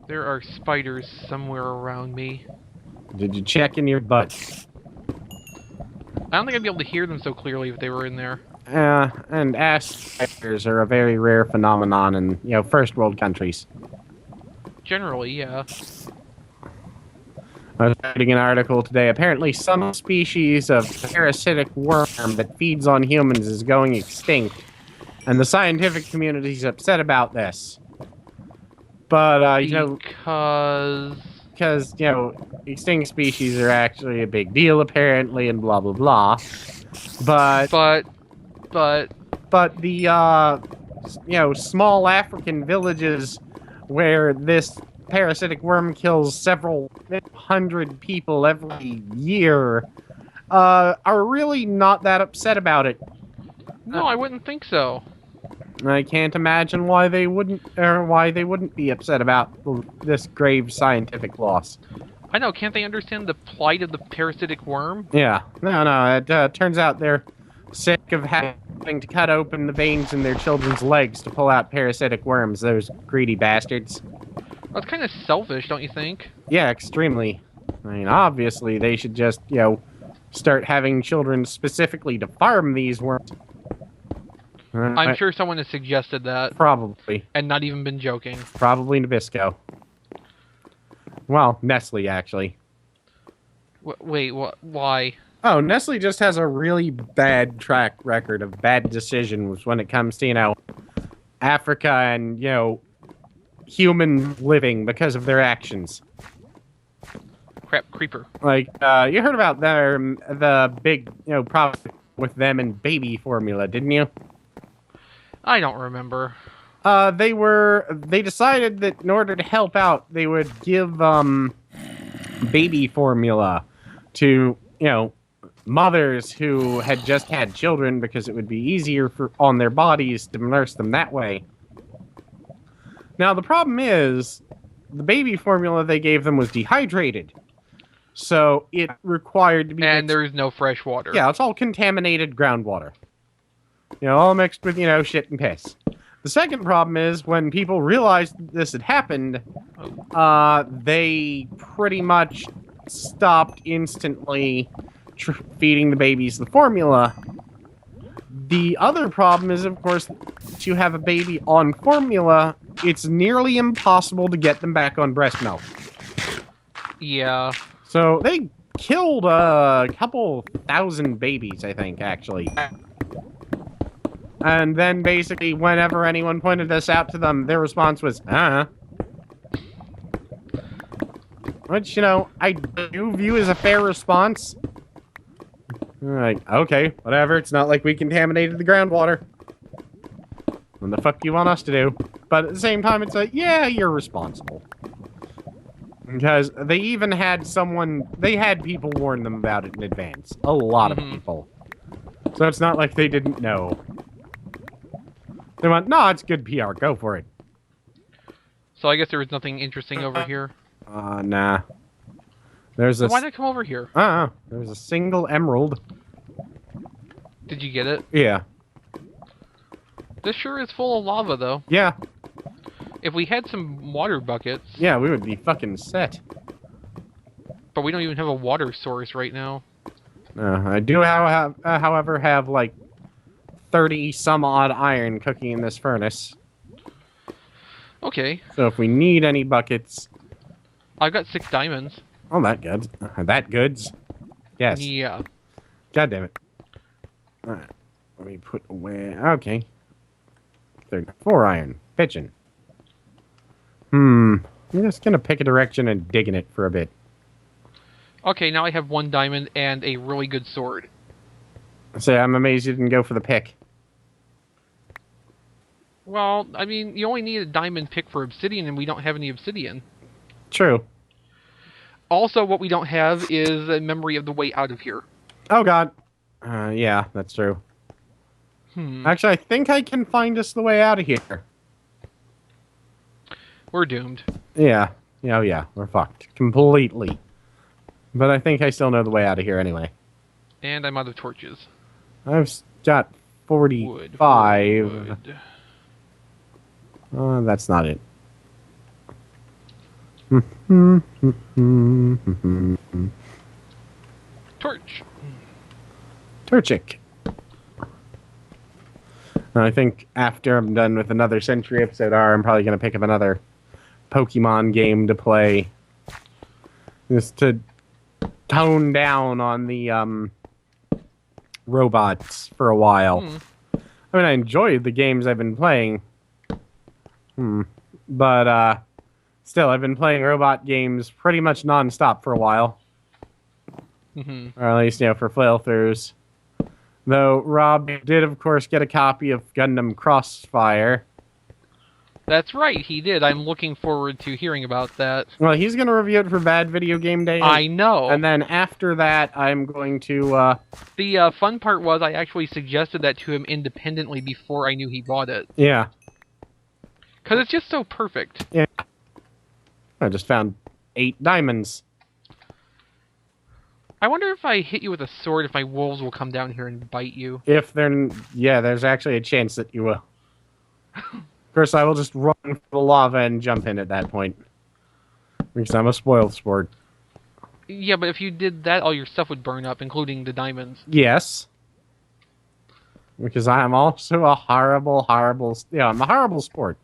There are spiders somewhere around me. Did you check in your butt? I don't think I'd be able to hear them so clearly if they were in there. And ash spiders are a very rare phenomenon in, first world countries. Generally, yeah. I was reading an article today. Apparently, some species of parasitic worm that feeds on humans is going extinct, and the scientific community is upset about this. But, because, extinct species are actually a big deal, apparently, and blah, blah, blah. But the, small African villages where this parasitic worm kills several hundred people every year, are really not that upset about it. No, I wouldn't think so. I can't imagine why they wouldn't be upset about this grave scientific loss. I know, can't they understand the plight of the parasitic worm? Yeah, no, it turns out they're sick of having to cut open the veins in their children's legs to pull out parasitic worms, those greedy bastards. That's kind of selfish, don't you think? Yeah, extremely. I mean, obviously, they should just, start having children specifically to farm these worms. I'm sure someone has suggested that. Probably. And not even been joking. Probably Nabisco. Well, Nestle, actually. Wait, why? Oh, Nestle just has a really bad track record of bad decisions when it comes to, Africa and, human living because of their actions. Crap, creeper. Like, you heard about the big, problem with them and baby formula, didn't you? I don't remember. They decided that in order to help out, they would give, baby formula to, mothers who had just had children because it would be easier on their bodies to nurse them that way. Now, the problem is, the baby formula they gave them was dehydrated. So, it required to be... And there is no fresh water. Yeah, it's all contaminated groundwater. All mixed with, shit and piss. The second problem is, when people realized this had happened, they pretty much stopped instantly feeding the babies the formula. The other problem is, of course, to have a baby on formula, it's nearly impossible to get them back on breast milk. Yeah. So they killed a couple thousand babies, I think, actually. And then basically, whenever anyone pointed this out to them, their response was, Which, I do view as a fair response. Like, okay, whatever, it's not like we contaminated the groundwater. What the fuck do you want us to do? But at the same time, it's like, yeah, you're responsible. Because they even had they had people warn them about it in advance. A lot of people. So it's not like they didn't know. They went, no, it's good PR, go for it. So I guess there was nothing interesting over here? Nah. There's so why not come over here? There's a single emerald. Did you get it? Yeah. This sure is full of lava, though. Yeah. If we had some water buckets... Yeah, we would be fucking set. But we don't even have a water source right now. I do, however, have, like, 30-some-odd iron cooking in this furnace. Okay. So if we need any buckets... I've got 6 diamonds. Oh, that good. That goods? Yes. Yeah. God damn it. Alright. Let me put away... Okay. 4 iron. Pitching. I'm just gonna pick a direction and dig in it for a bit. Okay, now I have 1 diamond and a really good sword. So I'm amazed you didn't go for the pick. Well, I mean, you only need a diamond pick for obsidian, and we don't have any obsidian. True. Also, what we don't have is a memory of the way out of here. Oh, God. Yeah, that's true. Actually, I think I can find us the way out of here. We're doomed. Yeah. Oh, yeah. We're fucked. Completely. But I think I still know the way out of here anyway. And I'm out of torches. I've got 45. Wood. That's not it. Torch. Torchic. I think after I'm done with another Century episode R, I'm probably going to pick up another Pokemon game to play. Just to tone down on the robots for a while. I mean, I enjoyed the games I've been playing. But still, I've been playing robot games pretty much non-stop for a while. Or at least, for flail-throughs. Though Rob did, of course, get a copy of Gundam Crossfire. That's right, he did. I'm looking forward to hearing about that. Well, he's going to review it for Bad Video Game Day. I know. And then after that, I'm going to... The fun part was I actually suggested that to him independently before I knew he bought it. Yeah. Because it's just so perfect. Yeah. I just found 8 diamonds. I wonder if I hit you with a sword, if my wolves will come down here and bite you. If they're... Yeah, there's actually a chance that you will. Of course, I will just run for the lava and jump in at that point. Because I'm a spoiled sport. Yeah, but if you did that, all your stuff would burn up, including the diamonds. Yes. Because I am also a horrible... Yeah, I'm a horrible sport.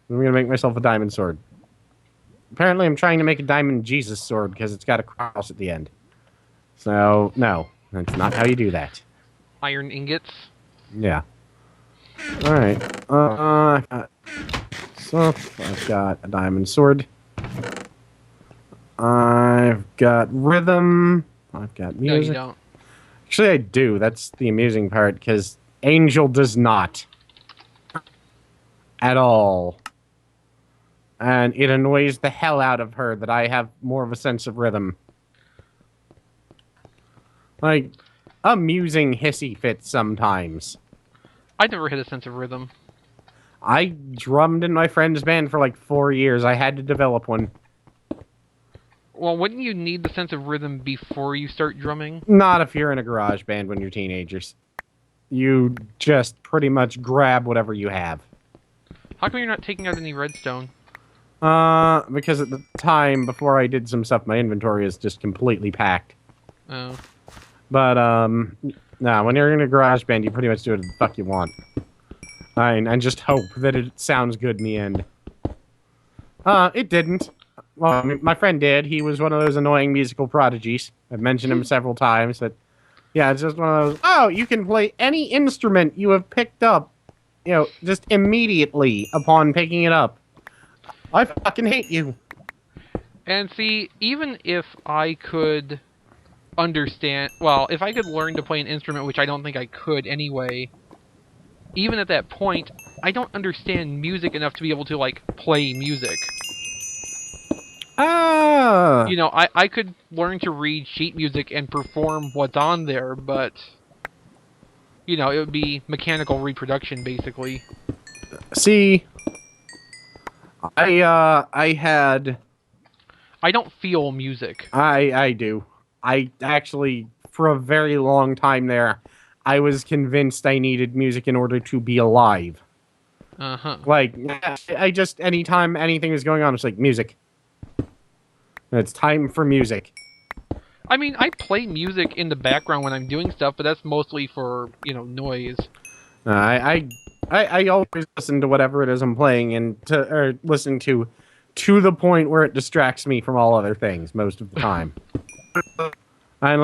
I'm going to make myself a diamond sword. Apparently, I'm trying to make a diamond Jesus sword because it's got a cross at the end. So, no. That's not how you do that. Iron ingots? Yeah. Alright. I've got stuff. I've got a diamond sword. I've got rhythm. I've got music. No, you don't. Actually, I do. That's the amusing part, because Angel does not. At all. And it annoys the hell out of her that I have more of a sense of rhythm. Like, amusing hissy fits sometimes. I never had a sense of rhythm. I drummed in my friend's band for like 4 years. I had to develop one. Well, wouldn't you need the sense of rhythm before you start drumming? Not if you're in a garage band when you're teenagers. You just pretty much grab whatever you have. How come you're not taking out any redstone? Because at the time, before I did some stuff, my inventory is just completely packed. Oh. But, nah, when you're in a garage band, you pretty much do whatever the fuck you want. And just hope that it sounds good in the end. It didn't. Well, I mean, my friend did. He was one of those annoying musical prodigies. I've mentioned him several times. That, yeah, it's just one of those, oh, you can play any instrument you have picked up, just immediately upon picking it up. I fucking hate you. And see, even if I could understand... Well, if I could learn to play an instrument, which I don't think I could anyway, even at that point, I don't understand music enough to be able to, play music. Ah! I could learn to read sheet music and perform what's on there, but... it would be mechanical reproduction, basically. See... I had... I don't feel music. I do. I actually, for a very long time there, I was convinced I needed music in order to be alive. Uh-huh. Like, I just, anytime anything is going on, it's like, music. It's time for music. I mean, I play music in the background when I'm doing stuff, but that's mostly for, noise. I always listen to whatever it is I'm playing or listen to the point where it distracts me from all other things most of the time. And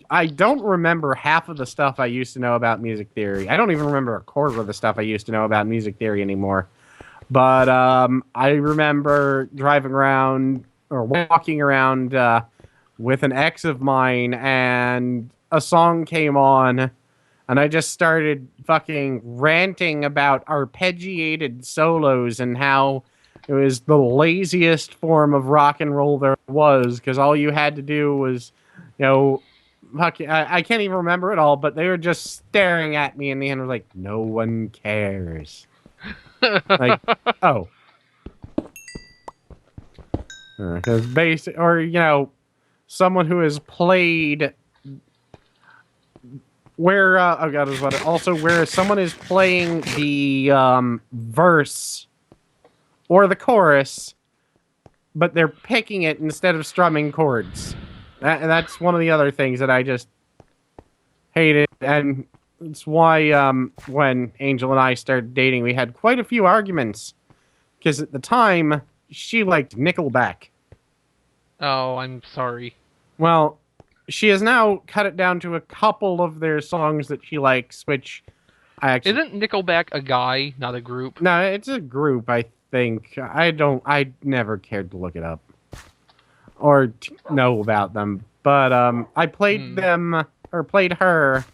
I don't remember half of the stuff I used to know about music theory. I don't even remember a quarter of the stuff I used to know about music theory anymore. But I remember driving around or walking around with an ex of mine, and a song came on, and I just started fucking ranting about arpeggiated solos and how it was the laziest form of rock and roll there was, because all you had to do was, I can't even remember it all, but they were just staring at me, and the end was like, no one cares. Like, oh. Because someone who has played where someone is playing the verse or the chorus but they're picking it instead of strumming chords. That's one of the other things that I just hated, and it's why when Angel and I started dating, we had quite a few arguments, because at the time, she liked Nickelback. Oh, I'm sorry. Well, she has now cut it down to a couple of their songs that she likes, which I actually... Isn't Nickelback a guy, not a group? No, it's a group, I think. I never cared to look it up or know about them. But I played them, or played her,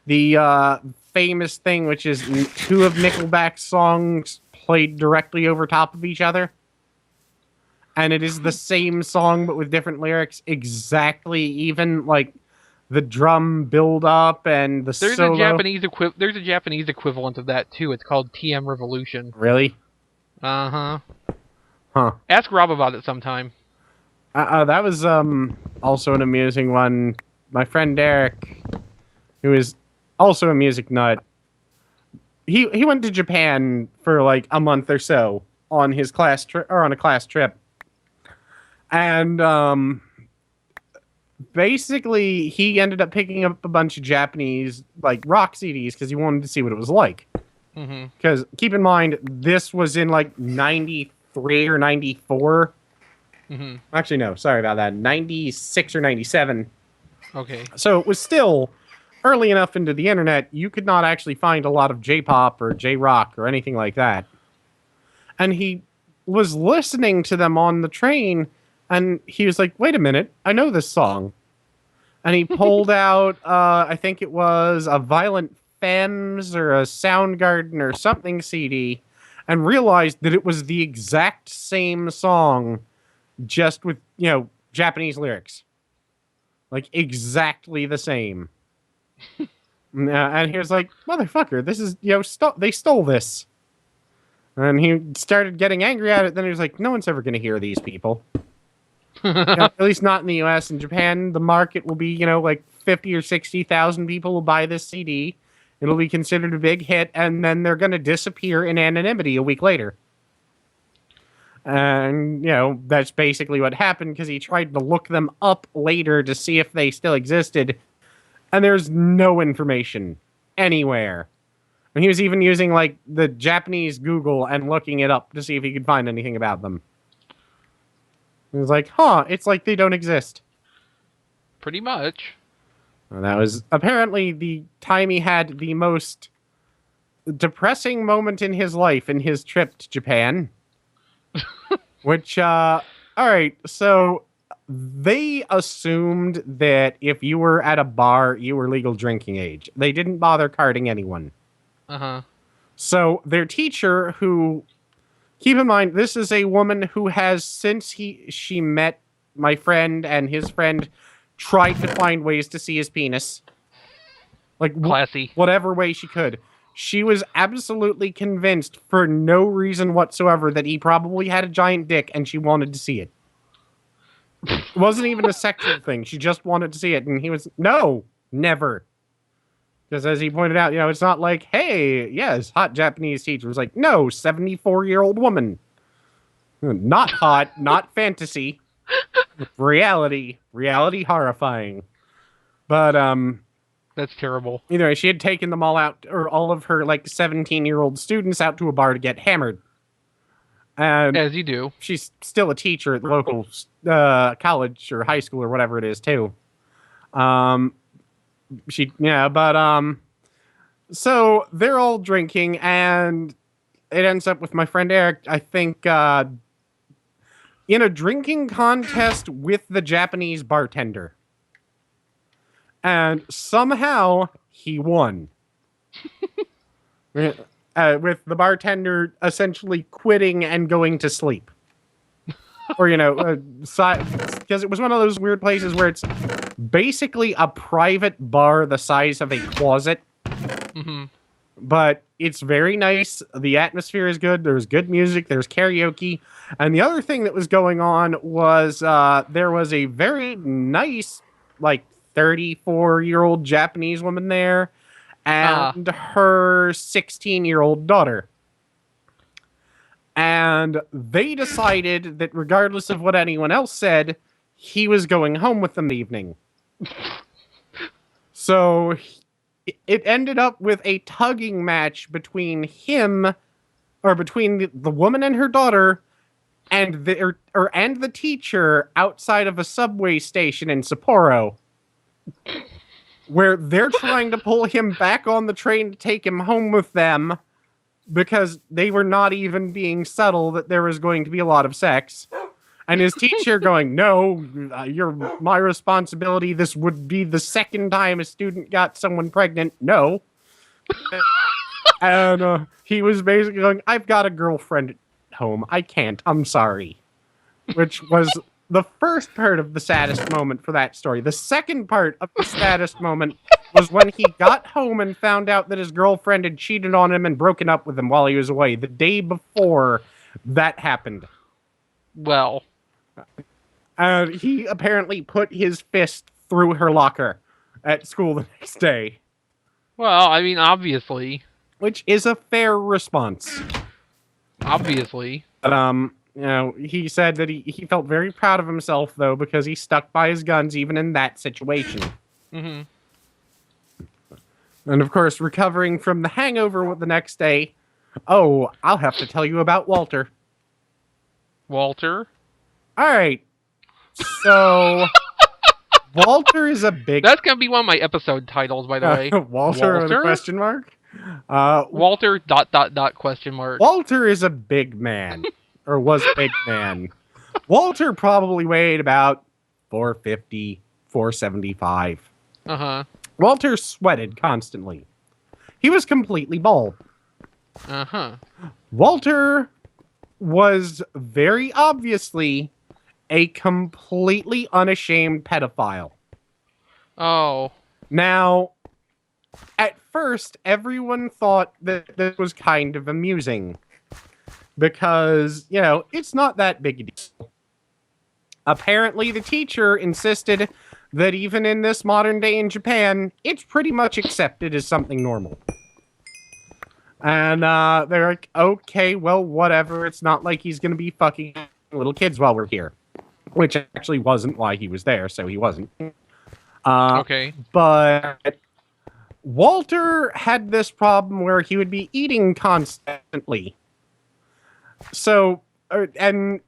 the famous thing, which is two of Nickelback's songs played directly over top of each other. And it is the same song, but with different lyrics, exactly, even, like, the drum build-up and the solo. There's a Japanese equivalent of that, too. It's called TM Revolution. Really? Uh-huh. Huh. Ask Rob about it sometime. That was also an amusing one. My friend Derek, who is also a music nut, he went to Japan for, like, a month or so on his class trip, or on a class trip. And basically, he ended up picking up a bunch of Japanese, like, rock CDs because he wanted to see what it was like. Because, keep in mind, this was in, like, 93 or 94. Actually, no, sorry about that. 96 or 97. Okay. So it was still early enough into the internet, you could not actually find a lot of J-pop or J-rock or anything like that. And he was listening to them on the train, and he was like, wait a minute, I know this song. And he pulled out, I think it was a Violent Femmes or a Soundgarden or something CD, and realized that it was the exact same song, just with, you know, Japanese lyrics. Like, exactly the same. And he was like, motherfucker, this is, you know, they stole this. And he started getting angry at it. Then he was like, no one's ever going to hear these people. You know, at least not in the US. In Japan, the market will be, you know, like 50 or 60,000 people will buy this CD. It'll be considered a big hit. And then they're going to disappear in anonymity a week later. And, you know, that's basically what happened, because he tried to look them up later to see if they still existed. And there's no information anywhere. And he was even using, like, the Japanese Google and looking it up to see if he could find anything about them. He was like, huh, it's like they don't exist. Pretty much. And that was apparently the time he had the most depressing moment in his life in his trip to Japan. Which, alright, so they assumed that if you were at a bar, you were legal drinking age. They didn't bother carding anyone. So their teacher, who, keep in mind, this is a woman who has, since she met my friend and his friend, tried to find ways to see his penis. Like, classy. Whatever way she could. She was absolutely convinced, for no reason whatsoever, that he probably had a giant dick and she wanted to see it. It wasn't even a sexual thing. She just wanted to see it. And he was, no, never. Because as he pointed out, you know, it's not like, hey, yes, hot Japanese teacher. It was like, no, 74-year-old woman. Not hot, not fantasy. Reality horrifying. But, that's terrible. Either way, she had taken them all out, or all of her, like, 17-year-old students out to a bar to get hammered. And as you do. She's still a teacher at the local college or high school or whatever it is, too. So they're all drinking, and it ends up with my friend Eric, I think, in a drinking contest with the Japanese bartender. And somehow he won. With the bartender essentially quitting and going to sleep. Or, you know, because it was one of those weird places where it's basically a private bar the size of a closet. But it's very nice. The atmosphere is good. There's good music. There's karaoke. And the other thing that was going on was there was a very nice, like, 34-year-old Japanese woman there, and her 16-year-old daughter. And they decided that regardless of what anyone else said, he was going home with them evening. So it ended up with a tugging match between him, or between the woman and her daughter, and the teacher outside of a subway station in Sapporo, where they're trying to pull him back on the train to take him home with them, because they were not even being subtle that there was going to be a lot of sex. And his teacher going, no, you're my responsibility. This would be the second time a student got someone pregnant. No. And he was basically going, I've got a girlfriend at home. I can't. I'm sorry. Which was the first part of the saddest moment for that story. The second part of the saddest moment was when he got home and found out that his girlfriend had cheated on him and broken up with him while he was away, the day before that happened. Well. He apparently put his fist through her locker at school the next day. Well, I mean, obviously. Which is a fair response. Obviously. But, he said that he felt very proud of himself, though, because he stuck by his guns even in that situation. Mm-hmm. And, of course, recovering from the hangover the next day. Oh, I'll have to tell you about Walter. Walter? All right. So, Walter is a big... That's going to be one of my episode titles, by the way. Walter with a question mark? Walter ... question mark. Walter is a big man. Or was a big man. Walter probably weighed about 450, 475. Uh-huh. Walter sweated constantly. He was completely bald. Uh-huh. Walter was very obviously a completely unashamed pedophile. Oh. Now, at first, everyone thought that this was kind of amusing. Because, it's not that big a deal. Apparently, the teacher insisted that even in this modern day in Japan, it's pretty much accepted as something normal. And they're like, okay, well, whatever. It's not like he's going to be fucking little kids while we're here. Which actually wasn't why he was there, so he wasn't. Okay. But Walter had this problem where he would be eating constantly. So, and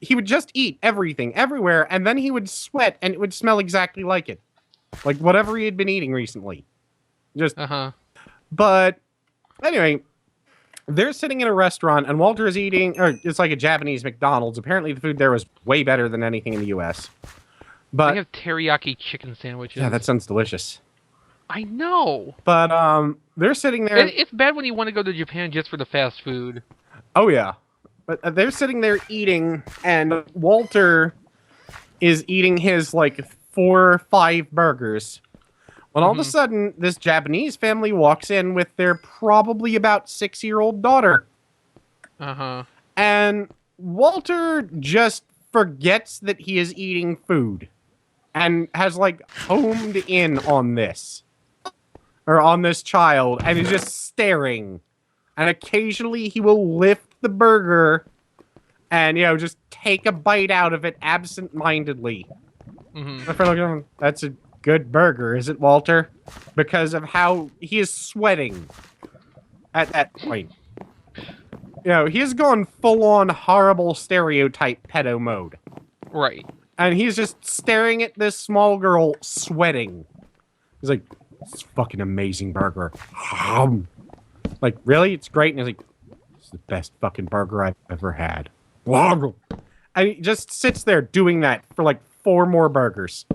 he would just eat everything, everywhere, and then he would sweat, and it would smell exactly like it. Like whatever he had been eating recently. Just, But, anyway, they're sitting in a restaurant, and Walter is eating, or it's like a Japanese McDonald's. Apparently the food there was way better than anything in the U.S. But they have teriyaki chicken sandwiches. Yeah, that sounds delicious. I know. But, they're sitting there. It's bad when you want to go to Japan just for the fast food. Oh, yeah. But they're sitting there eating, and Walter is eating his, 4 or 5 burgers. When all of a sudden, this Japanese family walks in with their probably about 6-year-old daughter. Uh-huh. And Walter just forgets that he is eating food. And has, homed in on this. Or on this child, and is just staring. And occasionally he will lift the burger and, just take a bite out of it absent-mindedly. Mm-hmm. That's a good burger, is it, Walter? Because of how he is sweating at that point. He has gone full-on horrible stereotype pedo mode. Right. And he's just staring at this small girl sweating. He's like, it's a fucking amazing burger. Like, really? It's great? And he's like, it's the best fucking burger I've ever had. And he just sits there doing that for 4 more burgers.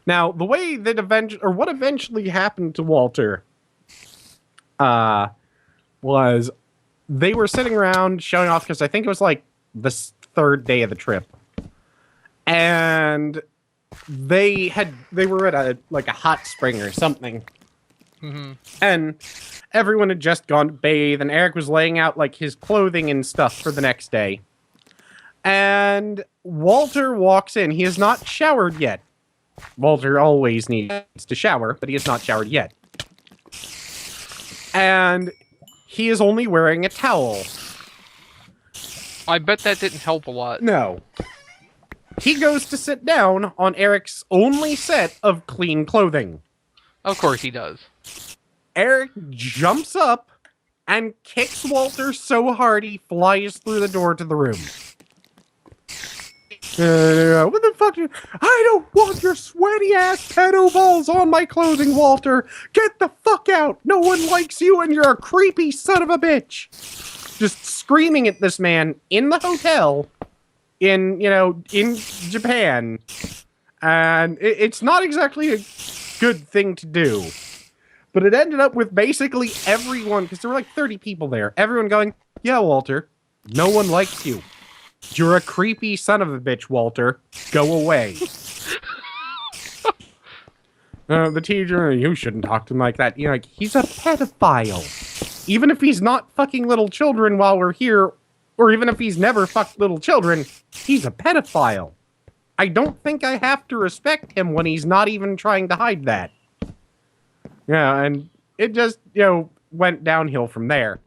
Now, the way that what eventually happened to Walter was they were sitting around showing off, because I think it was the 3rd day of the trip. And they were at a hot spring or something. Mm-hmm. And everyone had just gone to bathe, and Eric was laying out his clothing and stuff for the next day. And Walter walks in. He has not showered yet. Walter always needs to shower, but he has not showered yet. And he is only wearing a towel. I bet that didn't help a lot. No. He goes to sit down on Eric's only set of clean clothing. Of course he does. Eric jumps up and kicks Walter so hard he flies through the door to the room. What the fuck? I don't want your sweaty ass pedo balls on my clothing, Walter. Get the fuck out. No one likes you and you're a creepy son of a bitch. Just screaming at this man in the hotel in Japan. And it's not exactly a good thing to do. But it ended up with basically everyone, because there were like 30 people there, everyone going, yeah, Walter, no one likes you. You're a creepy son of a bitch, Walter. Go away. The teacher, you shouldn't talk to him like that. You're like, he's a pedophile. Even if he's not fucking little children while we're here, or even if he's never fucked little children, he's a pedophile. I don't think I have to respect him when he's not even trying to hide that. Yeah, and it just, went downhill from there.